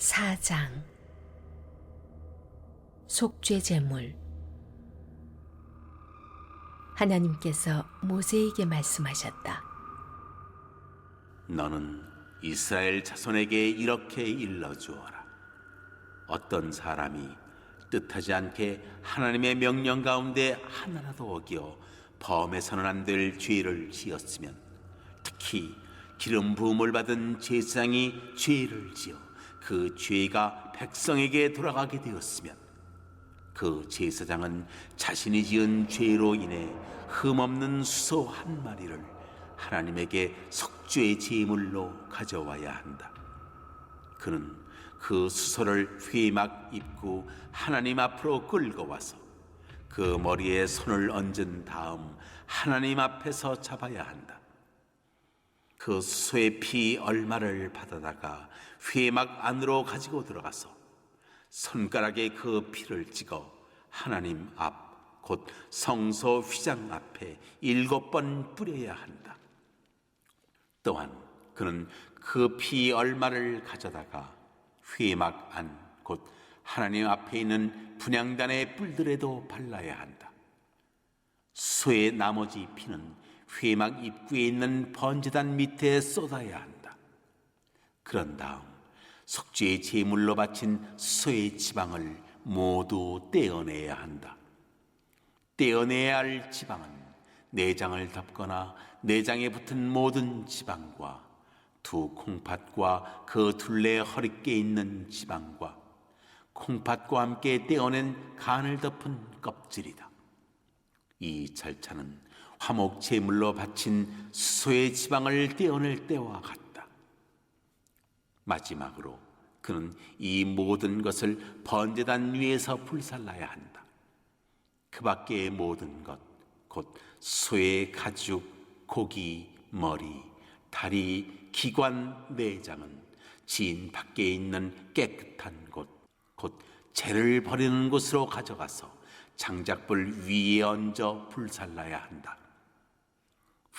4장 속죄제물. 하나님께서 모세에게 말씀하셨다. 너는 이스라엘 자손에게 이렇게 일러주어라. 어떤 사람이 뜻하지 않게 하나님의 명령 가운데 하나라도 어겨 범해서는 안 될 죄를 지었으면, 특히 기름 부음을 받은 제사장이 죄를 지어 그 죄가 백성에게 돌아가게 되었으면, 그 제사장은 자신이 지은 죄로 인해 흠없는 수소 한 마리를 하나님에게 속죄 제물로 가져와야 한다. 그는 그 수소를 회막 입구 하나님 앞으로 끌고 와서 그 머리에 손을 얹은 다음 하나님 앞에서 잡아야 한다. 그 수소의 피 얼마를 받아다가 회막 안으로 가지고 들어가서 손가락에 그 피를 찍어 하나님 앞, 곧 성소 휘장 앞에 7번 뿌려야 한다. 또한 그는 그 피 얼마를 가져다가 회막 안, 곧 하나님 앞에 있는 분향단의 뿔들에도 발라야 한다. 수의 나머지 피는 회막 입구에 있는 번제단 밑에 쏟아야 한다. 그런 다음 속죄의 제물로 바친 수의 지방을 모두 떼어내야 한다. 떼어내야 할 지방은 내장을 덮거나 내장에 붙은 모든 지방과 두 콩팥과 그 둘레 허리께 있는 지방과 콩팥과 함께 떼어낸 간을 덮은 껍질이다. 이 절차는 화목 제물로 바친 수소의 지방을 떼어낼 때와 같다. 마지막으로 그는 이 모든 것을 번제단 위에서 불살라야 한다. 그 밖의 모든 것, 곧 소의 가죽, 고기, 머리, 다리, 기관, 내장은 진 밖에 있는 깨끗한 곳, 곧 재를 버리는 곳으로 가져가서 장작불 위에 얹어 불살라야 한다.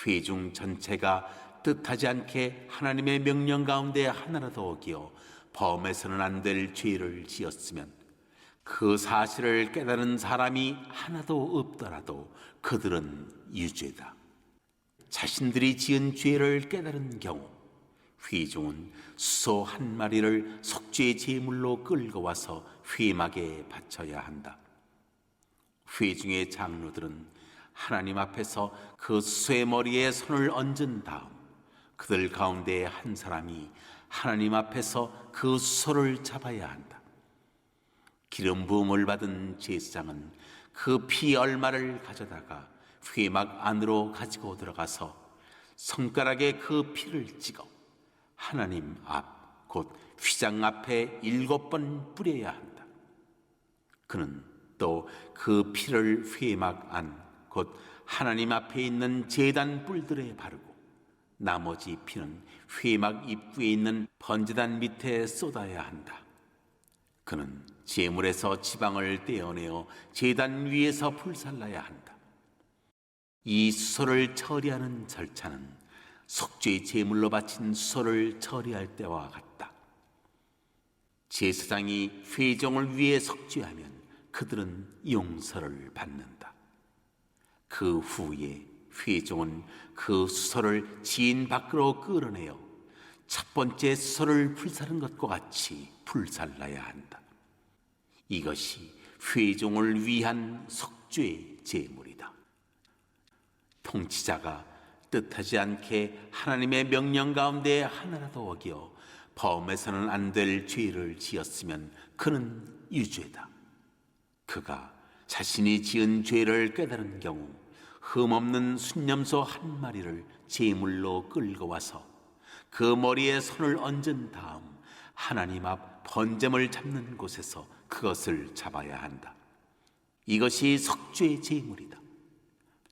회중 전체가 뜻하지 않게 하나님의 명령 가운데 하나라도 어기어 범해서는 안 될 죄를 지었으면, 그 사실을 깨달은 사람이 하나도 없더라도 그들은 유죄다. 자신들이 지은 죄를 깨달은 경우 회중은 수소 한 마리를 속죄 제물로 끌고 와서 회막에 바쳐야 한다. 회중의 장로들은 하나님 앞에서 그 수소의 머리에 손을 얹은 다음 그들 가운데 한 사람이 하나님 앞에서 그 수소를 잡아야 한다. 기름 부음을 받은 제사장은 그 피 얼마를 가져다가 회막 안으로 가지고 들어가서 손가락에 그 피를 찍어 하나님 앞, 곧 휘장 앞에 7번 뿌려야 한다. 그는 또 그 피를 회막 안, 곧 하나님 앞에 있는 제단 뿔들에 바르고 나머지 피는 회막 입구에 있는 번제단 밑에 쏟아야 한다. 그는 제물에서 지방을 떼어내어 제단 위에서 불살라야 한다. 이 수소를 처리하는 절차는 속죄 제물로 바친 수소를 처리할 때와 같다. 제사장이 회종을 위해 속죄하면 그들은 용서를 받는다. 그 후에 회종은 그 수소를 진 밖으로 끌어내어 첫 번째 수소를 불사른 것과 같이 불살라야 한다. 이것이 회종을 위한 속죄 제물이다. 통치자가 뜻하지 않게 하나님의 명령 가운데 하나라도 어겨 범해서는 안 될 죄를 지었으면 그는 유죄다. 그가 자신이 지은 죄를 깨달은 경우 흠없는 순념소 한 마리를 제물로 끌고 와서 그 머리에 손을 얹은 다음 하나님 앞 번제물 잡는 곳에서 그것을 잡아야 한다. 이것이 속죄 제물이다.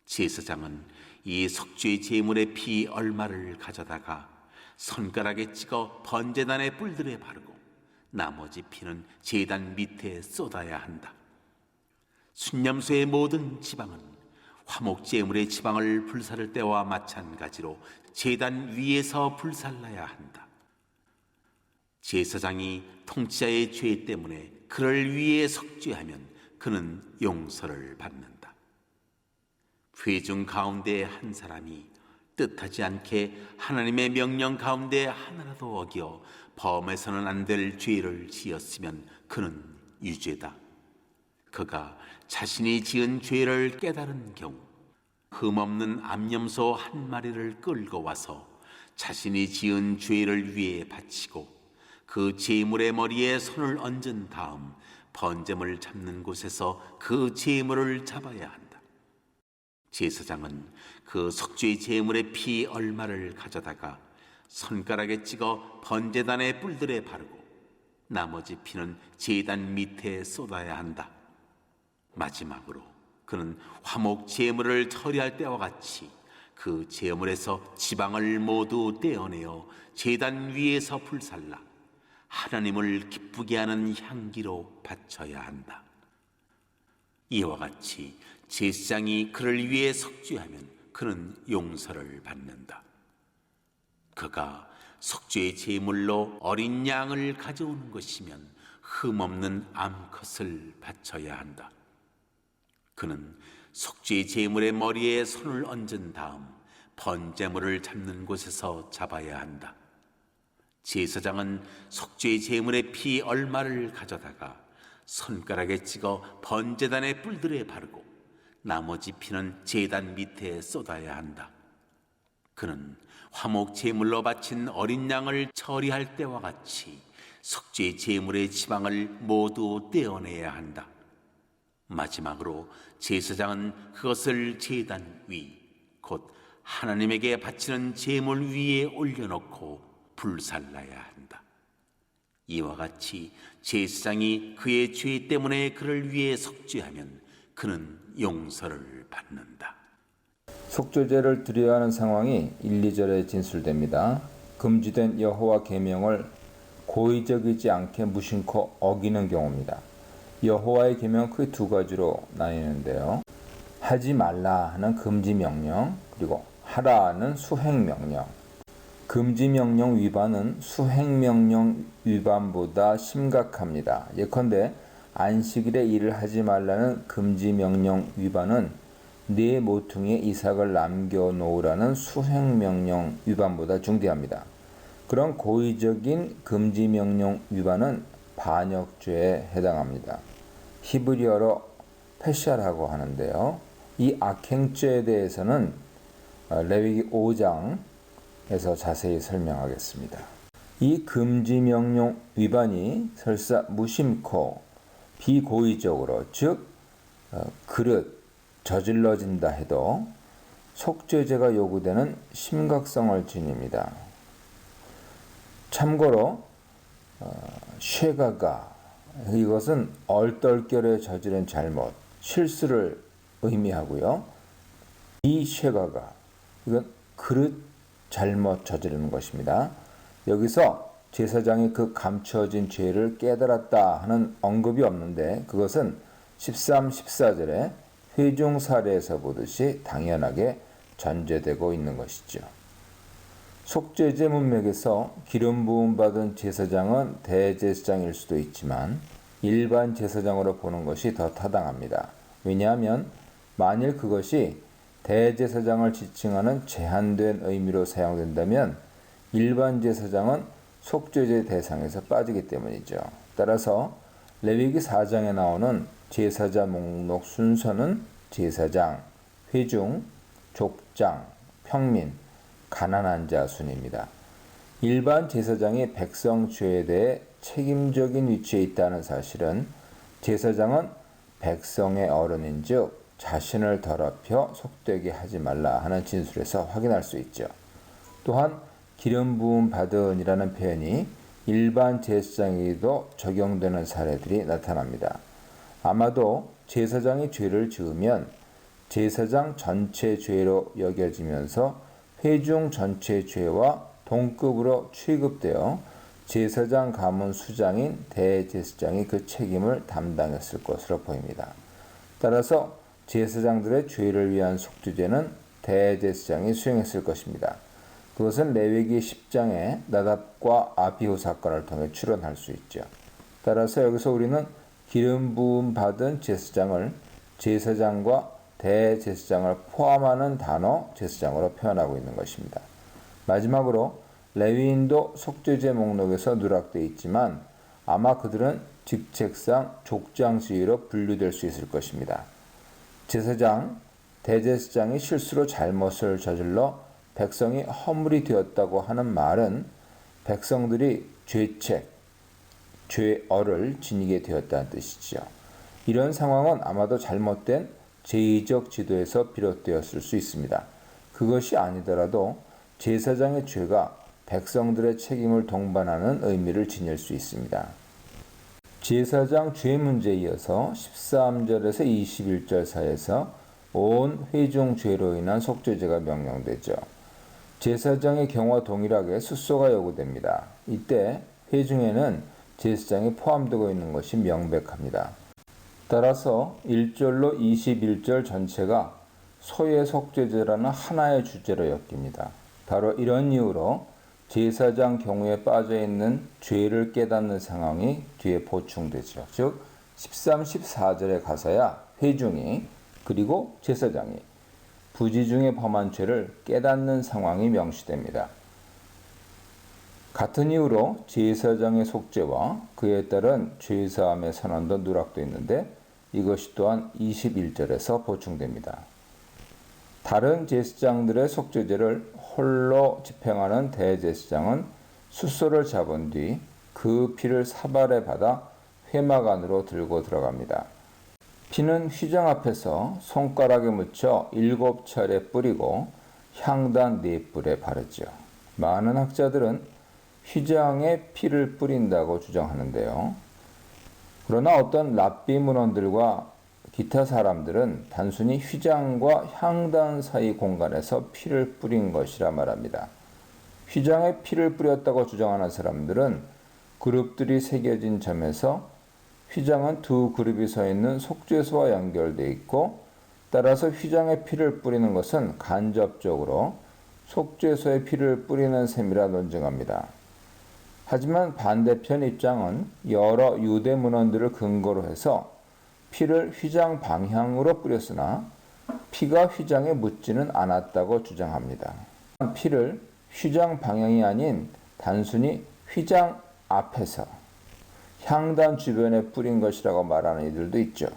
제사장은 이 속죄 제물의 피 얼마를 가져다가 손가락에 찍어 번제단의 뿔들에 바르고 나머지 피는 제단 밑에 쏟아야 한다. 순념소의 모든 지방은 화목 제물의 지방을 불사를 때와 마찬가지로 제단 위에서 불살라야 한다. 제사장이 통치자의 죄 때문에 그를 위해 속죄하면 그는 용서를 받는다. 회중 가운데 한 사람이 뜻하지 않게 하나님의 명령 가운데 하나라도 어겨 범해서는 안 될 죄를 지었으면 그는 유죄다. 그가 자신이 지은 죄를 깨달은 경우 흠없는 암염소 한 마리를 끌고 와서 자신이 지은 죄를 위해 바치고 그 제물의 머리에 손을 얹은 다음 번제물 잡는 곳에서 그 제물을 잡아야 한다. 제사장은 그 속죄 제물의 피 얼마를 가져다가 손가락에 찍어 번제단의 뿔들에 바르고 나머지 피는 제단 밑에 쏟아야 한다. 마지막으로 그는 화목 제물을 처리할 때와 같이 그 제물에서 지방을 모두 떼어내어 제단 위에서 불살라 하나님을 기쁘게 하는 향기로 바쳐야 한다. 이와 같이 제사장이 그를 위해 속죄하면 그는 용서를 받는다. 그가 속죄의 제물로 어린 양을 가져오는 것이면 흠없는 암컷을 바쳐야 한다. 그는 속죄의 제물의 머리에 손을 얹은 다음 번제물을 잡는 곳에서 잡아야 한다. 제사장은 속죄의 제물의 피 얼마를 가져다가 손가락에 찍어 번제단의 뿔들에 바르고 나머지 피는 제단 밑에 쏟아야 한다. 그는 화목 제물로 바친 어린 양을 처리할 때와 같이 속죄 제물의 지방을 모두 떼어내야 한다. 마지막으로 제사장은 그것을 제단 위, 곧 하나님에게 바치는 제물 위에 올려놓고 불살라야 한다. 이와 같이 제사장이 그의 죄 때문에 그를 위해 속죄하면 그는 용서를 받는다. 속죄제를 드려야 하는 상황이 1, 2절에 진술됩니다. 금지된 여호와 계명을 고의적이지 않게 무심코 어기는 경우입니다. 여호와의 계명은 크게 두 가지로 나뉘는데요. 하지 말라 하는 금지 명령, 그리고 하라는 수행 명령. 금지 명령 위반은 수행 명령 위반보다 심각합니다. 예컨대 안식일에 일을 하지 말라는 금지 명령 위반은 네 모퉁이에 이삭을 남겨놓으라는 수행명령 위반보다 중대합니다. 그런 고의적인 금지 명령 위반은 반역죄에 해당합니다. 히브리어로 페샤라고 하는데요. 이 악행죄에 대해서는 레위기 5장에서 자세히 설명하겠습니다. 이 금지 명령 위반이 설사 무심코 비고의적으로 즉 그릇 저질러진다 해도 속죄제가 요구되는 심각성을 지닙니다. 참고로 쉐가가 이것은 얼떨결에 저지른 잘못, 실수를 의미하고요. 이 쉐가가 이건 그릇 잘못 저지르는 것입니다. 여기서 제사장이 그 감춰진 죄를 깨달았다 하는 언급이 없는데 그것은 13, 14절에 회중 사례에서 보듯이 당연하게 전제되고 있는 것이죠. 속죄제 문맥에서 기름 부음 받은 제사장은 대제사장일 수도 있지만 일반 제사장으로 보는 것이 더 타당합니다. 왜냐하면 만일 그것이 대제사장을 지칭하는 제한된 의미로 사용된다면 일반 제사장은 속죄제 대상에서 빠지기 때문이죠. 따라서 레위기 4장에 나오는 제사자 목록 순서는 제사장, 회중, 족장, 평민, 가난한 자 순입니다. 일반 제사장이 백성 죄에 대해 책임적인 위치에 있다는 사실은 제사장은 백성의 어른인즉 자신을 더럽혀 속되게 하지 말라 하는 진술에서 확인할 수 있죠. 또한 기름 부음 받은이라는 표현이 일반 제사장에게도 적용되는 사례들이 나타납니다. 아마도 제사장이 죄를 지으면 제사장 전체 죄로 여겨지면서 회중 전체 죄와 동급으로 취급되어 제사장 가문 수장인 대제사장이 그 책임을 담당했을 것으로 보입니다. 따라서 제사장들의 죄를 위한 속죄제는 대제사장이 수행했을 것입니다. 그것은 레위기 10장의 나답과 아비후 사건을 통해 추론할 수 있죠. 따라서 여기서 우리는 기름 부음 받은 제사장을 제사장과 대제사장을 포함하는 단어 제사장으로 표현하고 있는 것입니다. 마지막으로 레위인도 속죄제 목록에서 누락되어 있지만 아마 그들은 직책상 족장 지위로 분류될 수 있을 것입니다. 제사장, 대제사장이 실수로 잘못을 저질러 백성이 허물이 되었다고 하는 말은 백성들이 죄책, 죄어를 지니게 되었다는 뜻이죠. 이런 상황은 아마도 잘못된 제의적 지도에서 비롯되었을 수 있습니다. 그것이 아니더라도 제사장의 죄가 백성들의 책임을 동반하는 의미를 지닐 수 있습니다. 제사장 죄 문제에 이어서 13절에서 21절 사이에서 온 회중 죄로 인한 속죄제가 명령되죠. 제사장의 경우와 동일하게 숫소가 요구됩니다. 이때 회중에는 제사장이 포함되고 있는 것이 명백합니다. 따라서 1절로 21절 전체가 소의 속죄제라는 하나의 주제로 엮입니다. 바로 이런 이유로 제사장 경우에 빠져있는 죄를 깨닫는 상황이 뒤에 보충되죠. 즉 13, 14절에 가서야 회중이 그리고 제사장이 부지 중에 범한 죄를 깨닫는 상황이 명시됩니다. 같은 이유로 제사장의 속죄와 그에 따른 죄사함의 선언도 누락되어 있는데 이것이 또한 21절에서 보충됩니다. 다른 제사장들의 속죄제를 홀로 집행하는 대제사장은 숫소를 잡은 뒤 그 피를 사발에 받아 회막 안으로 들고 들어갑니다. 피는 휘장 앞에서 손가락에 묻혀 7차례 뿌리고 향단 4뿔에 바르죠. 많은 학자들은 휘장에 피를 뿌린다고 주장하는데요. 그러나 어떤 랍비 문헌들과 기타 사람들은 단순히 휘장과 향단 사이 공간에서 피를 뿌린 것이라 말합니다. 휘장에 피를 뿌렸다고 주장하는 사람들은 그룹들이 새겨진 점에서 휘장은 두 그룹이 서 있는 속죄소와 연결되어 있고 따라서 휘장에 피를 뿌리는 것은 간접적으로 속죄소에 피를 뿌리는 셈이라 논증합니다. 하지만 반대편 입장은 여러 유대 문헌들을 근거로 해서 피를 휘장 방향으로 뿌렸으나 피가 휘장에 묻지는 않았다고 주장합니다. 피를 휘장 방향이 아닌 단순히 휘장 앞에서 향단 주변에 뿌린 것이라고 말하는 이들도 있죠.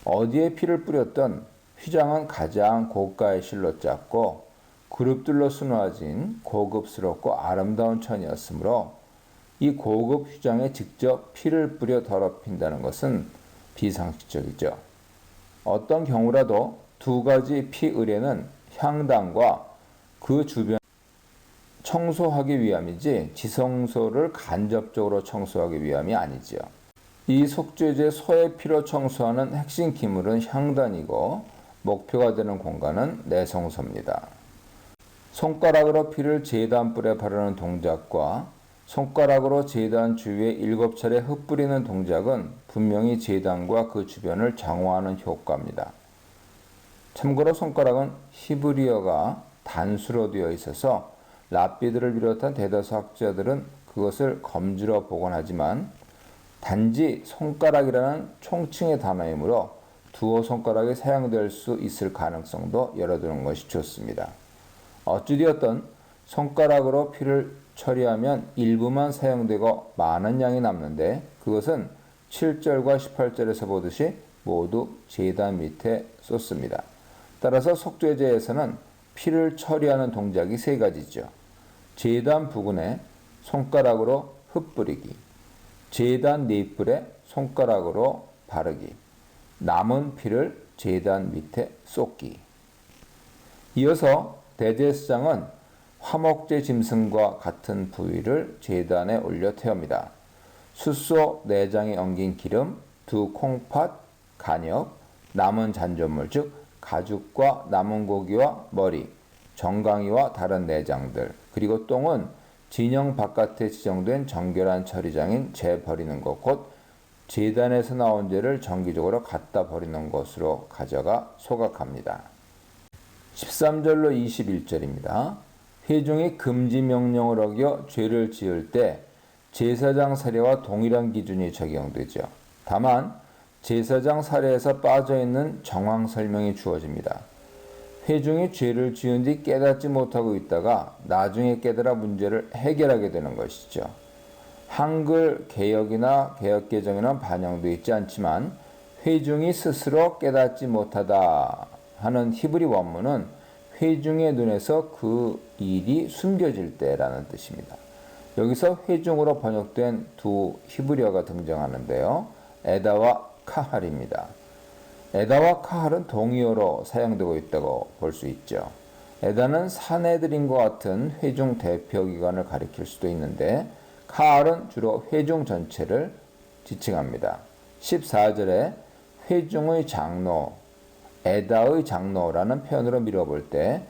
어디에 피를 뿌렸던 휘장은 가장 고가의 실로 짰고 그룹들로 수놓아진 고급스럽고 아름다운 천이었으므로 이 고급 휘장에 직접 피를 뿌려 더럽힌다는 것은 비상식적이죠. 어떤 경우라도 두 가지 피 의례는 향단과 그 주변 청소하기 위함이지 지성소를 간접적으로 청소하기 위함이 아니지요. 이 속죄제 소의 피로 청소하는 핵심 기물은 향단이고 목표가 되는 공간은 내성소입니다. 손가락으로 피를 제단뿔에 바르는 동작과 손가락으로 제단 주위에 7차례 흩뿌리는 동작은 분명히 제단과 그 주변을 장호하는 효과입니다. 참고로 손가락은 히브리어가 단수로 되어 있어서 랍비들을 비롯한 대다수 학자들은 그것을 검지로 보곤 하지만 단지 손가락이라는 총칭의 단어이므로 두어 손가락이 사용될 수 있을 가능성도 열어두는 것이 좋습니다. 어찌되었든 손가락으로 피를 처리하면 일부만 사용되고 많은 양이 남는데 그것은 7절과 18절에서 보듯이 모두 제단 밑에 쏟습니다. 따라서 속죄제에서는 피를 처리하는 동작이 세 가지죠. 제단 부근에 손가락으로 흩뿌리기, 제단 넷뿔에 손가락으로 바르기, 남은 피를 제단 밑에 쏟기. 이어서 대제사장은 화목제 짐승과 같은 부위를 제단에 올려 태웁니다. 숫소 4장에 엉긴 기름, 2 콩팥, 간역, 남은 잔존물 즉 가죽과 남은 고기와 머리, 정강이와 다른 내장들, 그리고 똥은 진영 바깥에 지정된 정결한 처리장인 재 버리는 것, 곧 제단에서 나온 재를 정기적으로 갖다 버리는 것으로 가져가 소각합니다. 13절로 21절입니다. 회중이 금지 명령을 어겨 죄를 지을 때 제사장 사례와 동일한 기준이 적용되죠. 다만 제사장 사례에서 빠져있는 정황 설명이 주어집니다. 회중이 죄를 지은 뒤 깨닫지 못하고 있다가 나중에 깨달아 문제를 해결하게 되는 것이죠. 한글 개역이나 개역개정에는 반영되어 있지 않지만 회중이 스스로 깨닫지 못하다 하는 히브리 원문은 회중의 눈에서 그 일이 숨겨질 때라는 뜻입니다. 여기서 회중으로 번역된 두 히브리어가 등장하는데요. 에다와 카할입니다. 에다와 카할은 동의어로 사용되고 있다고 볼 수 있죠. 에다는 사내들인과 같은 회중 대표기관을 가리킬 수도 있는데 카할은 주로 회중 전체를 지칭합니다. 14절에 회중의 장로, 에다의 장로라는 표현으로 밀어볼 때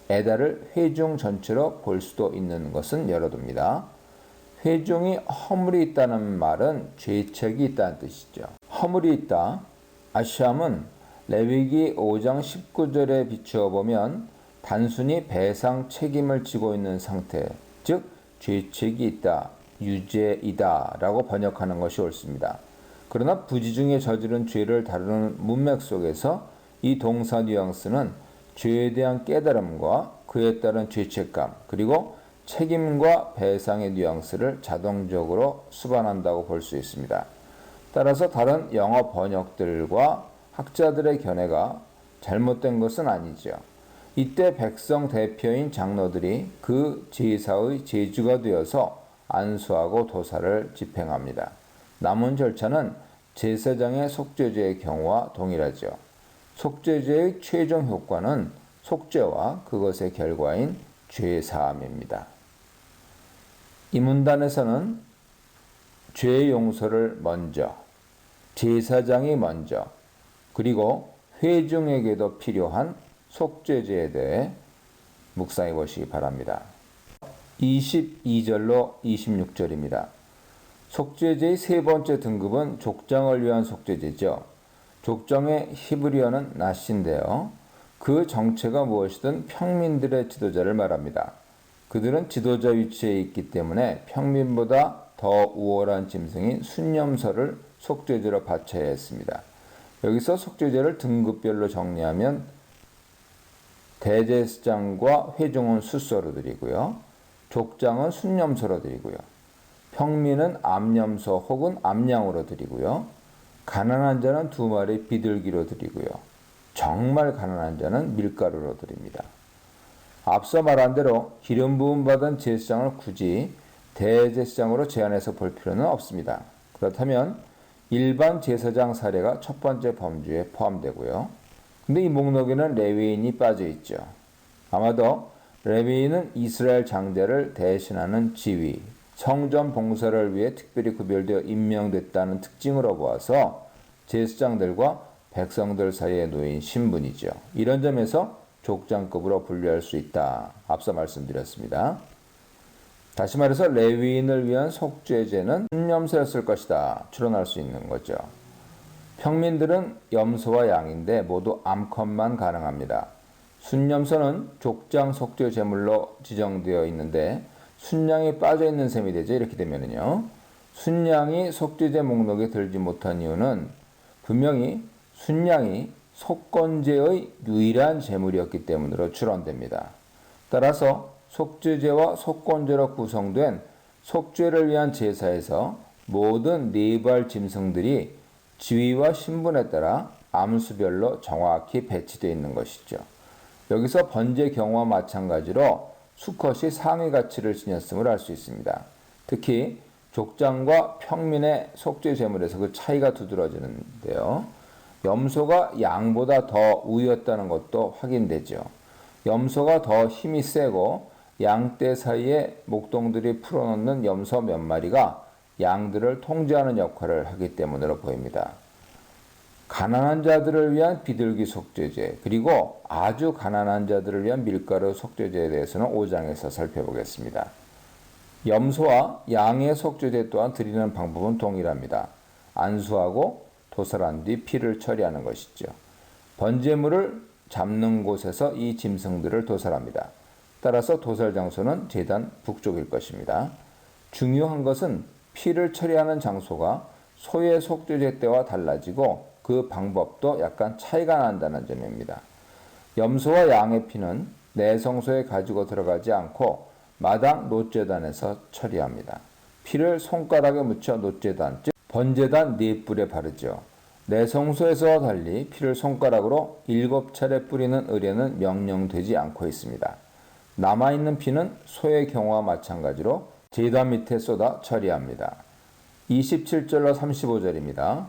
에다를 회중 전체로 볼 수도 있는 것은 열어둡니다. 회중이 허물이 있다는 말은 죄책이 있다는 뜻이죠. 허물이 있다. 아시암은 레위기 5장 19절에 비추어 보면 단순히 배상 책임을 지고 있는 상태, 즉 죄책이 있다, 유죄이다 라고 번역하는 것이 옳습니다. 그러나 부지 중에 저지른 죄를 다루는 문맥 속에서 이 동사 뉘앙스는 죄에 대한 깨달음과 그에 따른 죄책감 그리고 책임과 배상의 뉘앙스를 자동적으로 수반한다고 볼 수 있습니다. 따라서 다른 영어 번역들과 학자들의 견해가 잘못된 것은 아니죠. 이때 백성 대표인 장로들이 그 제사의 제주가 되어서 안수하고 도사를 집행합니다. 남은 절차는 제사장의 속죄제의 경우와 동일하죠. 속죄제의 최종 효과는 속죄와 그것의 결과인 죄사함입니다. 이 문단에서는 죄 용서를 먼저, 제사장이 먼저, 그리고 회중에게도 필요한 속죄제에 대해 묵상해 보시기 바랍니다. 22절로 26절입니다. 속죄제의 세 번째 등급은 족장을 위한 속죄제죠. 족장의 히브리어는 나시인데요. 그 정체가 무엇이든 평민들의 지도자를 말합니다. 그들은 지도자 위치에 있기 때문에 평민보다 더 우월한 짐승인 순념소를 속죄제로 바쳐야 했습니다. 여기서 속죄제를 등급별로 정리하면 대제사장과 회중은 숫소로 드리고요. 족장은 순념소로 드리고요. 평민은 암염소 혹은 암양으로 드리고요. 가난한 자는 2마리 비둘기로 드리고요. 정말 가난한 자는 밀가루로 드립니다. 앞서 말한 대로 기름 부음 받은 제사장을 굳이 대제사장으로 제한해서 볼 필요는 없습니다. 그렇다면 일반 제사장 사례가 첫 번째 범주에 포함되고요. 근데 이 목록에는 레위인이 빠져 있죠. 아마도 레위인은 이스라엘 장자를 대신하는 지위, 성전 봉사를 위해 특별히 구별되어 임명됐다는 특징으로 보아서 제사장들과 백성들 사이에 놓인 신분이죠. 이런 점에서 족장급으로 분류할 수 있다. 앞서 말씀드렸습니다. 다시 말해서 레위인을 위한 속죄제는 순념소였을 것이다. 추론할 수 있는 거죠. 평민들은 염소와 양인데 모두 암컷만 가능합니다. 순념소는 족장 속죄 제물로 지정되어 있는데 순양이 빠져있는 셈이 되죠. 이렇게 되면은요. 순양이 속죄제 목록에 들지 못한 이유는 분명히 순양이 속건제의 유일한 제물이었기 때문으로 추론됩니다. 따라서 속죄제와 속건제로 구성된 속죄를 위한 제사에서 모든 네발 짐승들이 지위와 신분에 따라 암수별로 정확히 배치되어 있는 것이죠. 여기서 번제 경우와 마찬가지로 수컷이 상위 가치를 지녔음을 알 수 있습니다. 특히 족장과 평민의 속죄 제물에서 그 차이가 두드러지는데요. 염소가 양보다 더 우위였다는 것도 확인되죠. 염소가 더 힘이 세고 양떼 사이에 목동들이 풀어놓는 염소 몇 마리가 양들을 통제하는 역할을 하기 때문으로 보입니다. 가난한 자들을 위한 비둘기 속죄제 그리고 아주 가난한 자들을 위한 밀가루 속죄제에 대해서는 5장에서 살펴보겠습니다. 염소와 양의 속죄제 또한 드리는 방법은 동일합니다. 안수하고 도살한 뒤 피를 처리하는 것이죠. 번제물을 잡는 곳에서 이 짐승들을 도살합니다. 따라서 도살 장소는 제단 북쪽일 것입니다. 중요한 것은 피를 처리하는 장소가 소의 속죄제 때와 달라지고 그 방법도 약간 차이가 난다는 점입니다. 염소와 양의 피는 내성소에 가지고 들어가지 않고 마당 놋제단에서 처리합니다. 피를 손가락에 묻혀 놋제단, 즉 번제단 네 뿔에 바르죠. 내성소에서와 달리 피를 손가락으로 7차례 뿌리는 의례는 명령되지 않고 있습니다. 남아있는 피는 소의 경우와 마찬가지로 제단 밑에 쏟아 처리합니다. 27절로 35절입니다.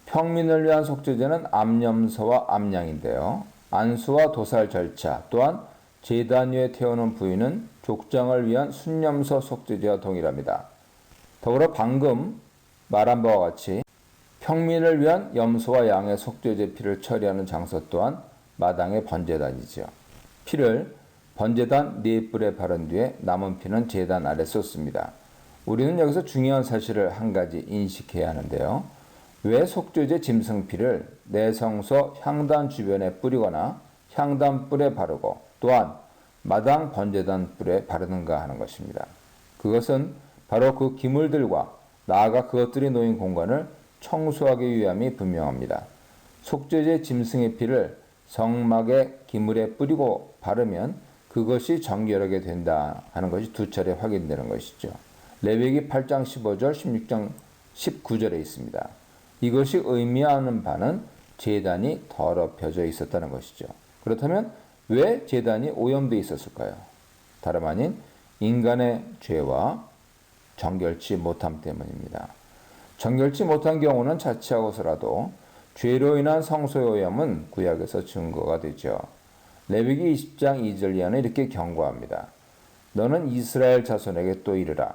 평민을 위한 속죄제는 암염소와 암양인데요. 안수와 도살 절차 또한 제단 위에 태우는 부위는 족장을 위한 순염소 속죄제와 동일합니다. 더불어 방금 말한 바와 같이 평민을 위한 염소와 양의 속죄제 피를 처리하는 장소 또한 마당의 번제단이죠. 피를 번제단 네 뿔에 바른 뒤에 남은 피는 제단 아래 쏟습니다. 우리는 여기서 중요한 사실을 한 가지 인식해야 하는데요. 왜 속죄제 짐승피를 내성소 향단 주변에 뿌리거나 향단 뿔에 바르고 또한 마당 번제단 뿔에 바르는가 하는 것입니다. 그것은 바로 그 기물들과 나아가 그것들이 놓인 공간을 청소하기 위함이 분명합니다. 속죄제 짐승의 피를 성막의 기물에 뿌리고 바르면 그것이 정결하게 된다 하는 것이 두 차례 확인되는 것이죠. 레위기 8장 15절, 16장 19절에 있습니다. 이것이 의미하는 바는 제단이 더럽혀져 있었다는 것이죠. 그렇다면 왜 제단이 오염되어 있었을까요? 다름 아닌 인간의 죄와 정결치 못함 때문입니다. 정결치 못한 경우는 자취하고서라도 죄로 인한 성소의 오염은 구약에서 증거가 되죠. 레위기 20장 2절 이하는 이렇게 경고합니다. 너는 이스라엘 자손에게 또 이르라.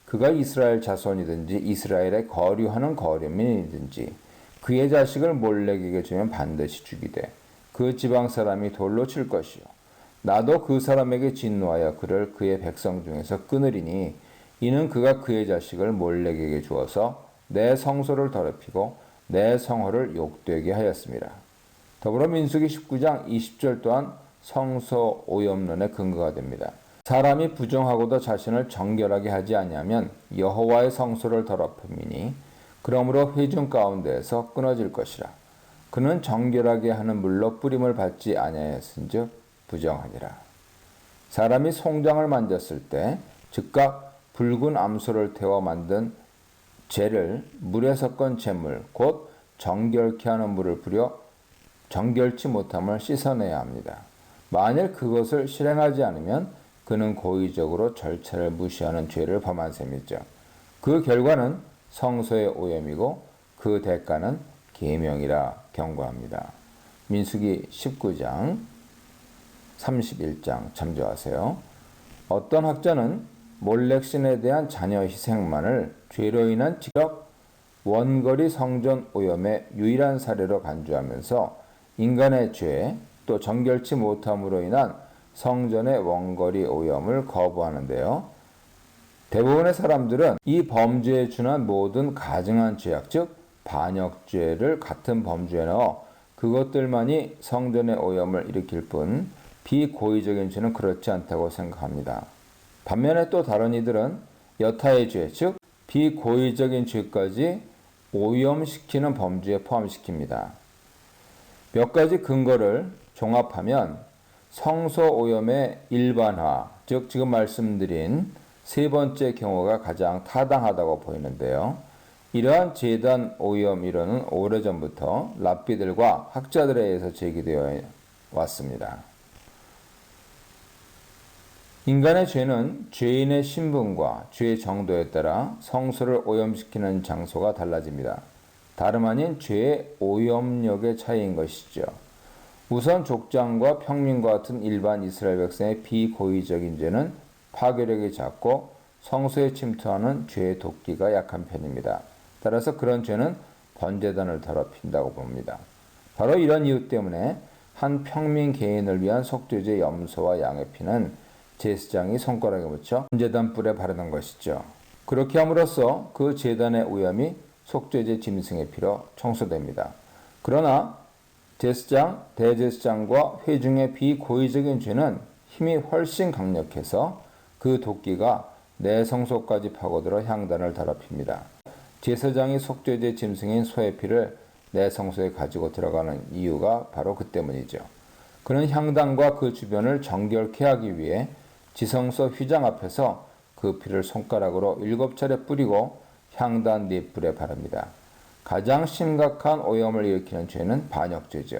그가 이스라엘 자손이든지 이스라엘에 거류하는 거류민이든지 그의 자식을 몰렉에게 주면 반드시 죽이되 그 지방 사람이 돌로 칠 것이요. 나도 그 사람에게 진노하여 그를 그의 백성 중에서 끊으리니 이는 그가 그의 자식을 몰렉에게 주어서 내 성소를 더럽히고 내 성호를 욕되게 하였습니다. 더불어 민수기 19장 20절 또한 성소 오염론의 근거가 됩니다. 사람이 부정하고도 자신을 정결하게 하지 아니하면 여호와의 성소를 더럽힘이니 그러므로 회중 가운데에서 끊어질 것이라. 그는 정결하게 하는 물로 뿌림을 받지 아니하였은즉 부정하니라. 사람이 송장을 만졌을 때 즉각 붉은 암소를 태워 만든 재를 물에 섞은 재물 곧 정결케 하는 물을 뿌려 정결치 못함을 씻어내야 합니다. 만일 그것을 실행하지 않으면 그는 고의적으로 절차를 무시하는 죄를 범한 셈이죠. 그 결과는 성소의 오염이고 그 대가는 계명이라 경고합니다. 민수기 19장 31장 참조하세요. 어떤 학자는 몰렉신에 대한 자녀 희생만을 죄로 인한 지적 원거리 성전 오염의 유일한 사례로 간주하면서 인간의 죄 또 정결치 못함으로 인한 성전의 원거리 오염을 거부하는데요. 대부분의 사람들은 이 범죄에 준한 모든 가증한 죄악 즉 반역죄를 같은 범주에 넣어 그것들만이 성전의 오염을 일으킬 뿐 비고의적인 죄는 그렇지 않다고 생각합니다. 반면에 또 다른 이들은 여타의 죄 즉 비고의적인 죄까지 오염시키는 범주에 포함시킵니다. 몇 가지 근거를 종합하면 성소 오염의 일반화, 즉 지금 말씀드린 세 번째 경우가 가장 타당하다고 보이는데요. 이러한 제단 오염 이론은 오래전부터 랍비들과 학자들에 의해서 제기되어 왔습니다. 인간의 죄는 죄인의 신분과 죄 정도에 따라 성소를 오염시키는 장소가 달라집니다. 다름 아닌 죄의 오염력의 차이인 것이죠. 우선 족장과 평민과 같은 일반 이스라엘 백성의 비고의적인 죄는 파괴력이 작고 성소에 침투하는 죄의 도끼가 약한 편입니다. 따라서 그런 죄는 번제단을 더럽힌다고 봅니다. 바로 이런 이유 때문에 한 평민 개인을 위한 속죄제 염소와 양의 피는 제사장이 손가락에 묻혀 번제단 뿔에 바르는 것이죠. 그렇게 함으로써 그 제단의 오염이 속죄제 짐승의 피로 청소됩니다. 그러나 제사장, 대제사장과 회중의 비고의적인 죄는 힘이 훨씬 강력해서 그 도끼가 내 성소까지 파고들어 향단을 더럽힙니다. 제사장이 속죄제 짐승인 소의 피를 내 성소에 가지고 들어가는 이유가 바로 그 때문이죠. 그는 향단과 그 주변을 정결케 하기 위해 지성소 휘장 앞에서 그 피를 손가락으로 7차례 뿌리고 향단 4뿔에 바릅니다. 가장 심각한 오염을 일으키는 죄는 반역죄죠.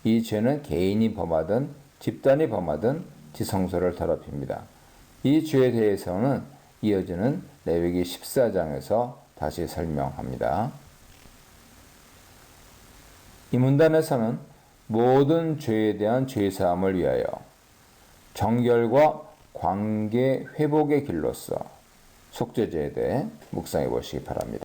이 죄는 개인이 범하든 집단이 범하든 지성소를 더럽힙니다. 이 죄에 대해서는 이어지는 레위기 14장에서 다시 설명합니다. 이 문단에서는 모든 죄에 대한 죄사함을 위하여 정결과 관계 회복의 길로서 속죄제에 대해 묵상해 보시기 바랍니다.